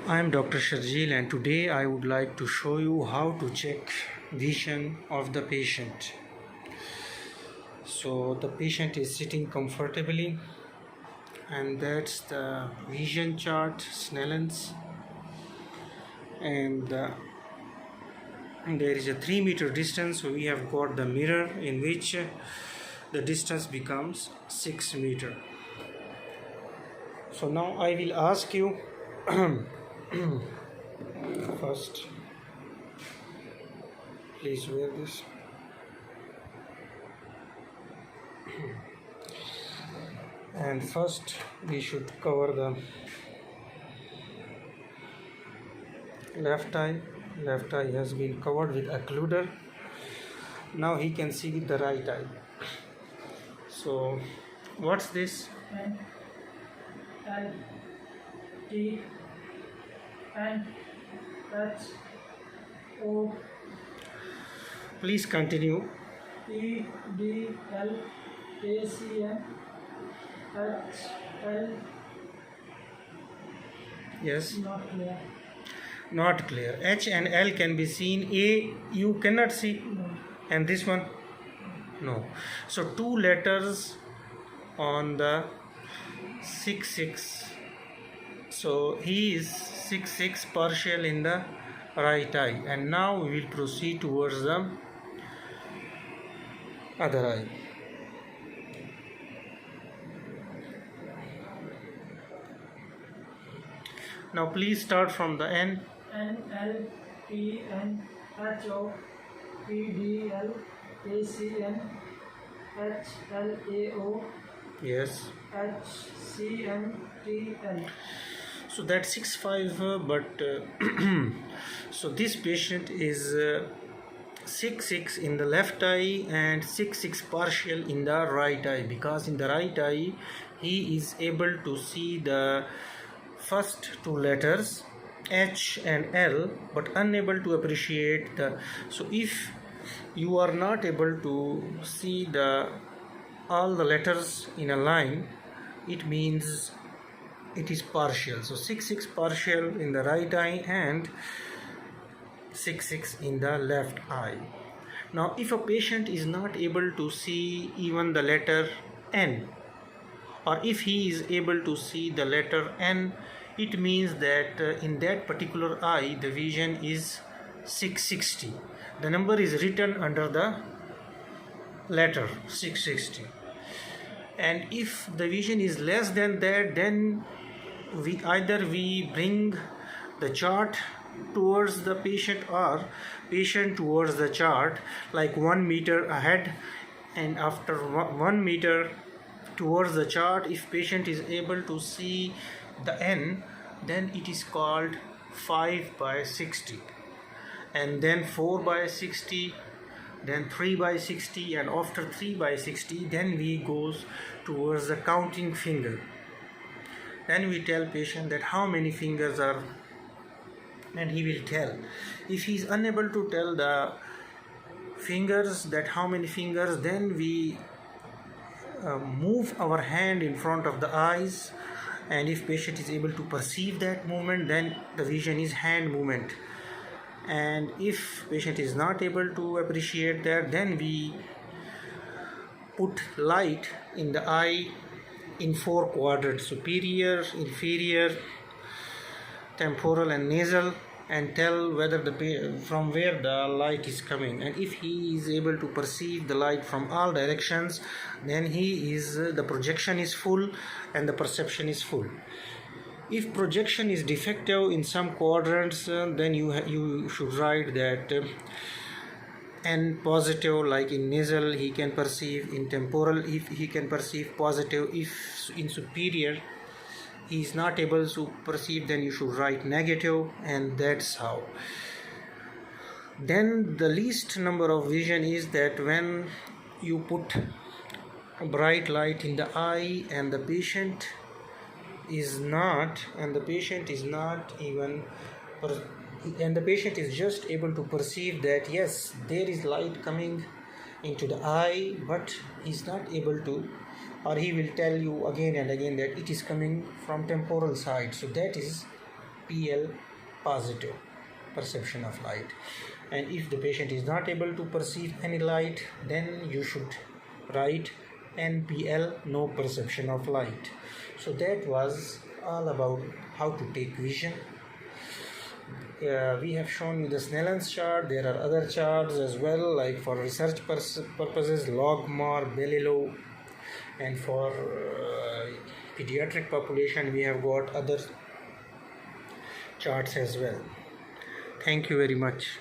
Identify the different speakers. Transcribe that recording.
Speaker 1: I am Dr. Sharjeel, and today I would like to show you how to check vision of the patient. So the patient is sitting comfortably, and that's the vision chart, Snellen's, and there is a 3 meter distance. So we have got the mirror in which the distance becomes 6 meter. So now I will ask you first, please wear this. And first we should cover the left eye. Left eye has been covered with occluder. Now he can see the right eye. So what's this?
Speaker 2: N L T N H O
Speaker 1: Please continue.
Speaker 2: E D L A C N H L.
Speaker 1: Yes,
Speaker 2: Not clear.
Speaker 1: not clear. H and L can be seen. A you cannot see.
Speaker 2: No.
Speaker 1: And this one? No. So two letters on the 6-6. So he is 6-6 partial in the right eye. And now we will proceed towards the other eye. Now please start from the end.
Speaker 2: N L T N H O E D L A C N H L A O
Speaker 1: Yes.
Speaker 2: H C N T L.
Speaker 1: So that's 6-5, but so this patient is 6-6 in the left eye and 6-6 partial in the right eye, because in the right eye he is able to see the first two letters H and L, but unable to appreciate the. So if you are not able to see the all the letters in a line, it means it is partial. So 6-6 partial in the right eye and 6-6 in the left eye. Now if a patient is not able to see even the letter N, or if he is able to see the letter N, it means that in that particular eye the vision is 660. The number is written under the letter 660. And if the vision is less than that, then we bring the chart towards the patient or patient towards the chart, like 1 meter ahead, and after 1 meter towards the chart, if patient is able to see the N, then it is called 5/60, and then 4/60, then 3/60, and after 3/60 then we goes towards the counting finger. Then we tell patient that how many fingers are, and he will tell. If he is unable to tell the fingers, that how many fingers, then we move our hand in front of the eyes, and if patient is able to perceive that movement, then the vision is hand movement. And if patient is not able to appreciate that, then we put light in the eye in 4 quadrants: superior, inferior, temporal and nasal, and tell whether from where the light is coming. And if he is able to perceive the light from all directions, then the projection is full and the perception is full. If projection is defective in some quadrants, then you should write that N positive, like in nasal he can perceive, in temporal if he can perceive positive, if in superior he is not able to perceive, then you should write negative, and that's how. Then the least number of vision is that when you put a bright light in the eye and the patient is just able to perceive that yes, there is light coming into the eye, but he's not able to, or he will tell you again and again that it is coming from temporal side. So that is PL positive, perception of light. And if the patient is not able to perceive any light, then you should write NPL, no perception of light. So that was all about how to take vision. We have shown you the Snellen's chart. There are other charts as well, like for research purposes, Logmar, Belilo, and for pediatric population we have got other charts as well. Thank you very much.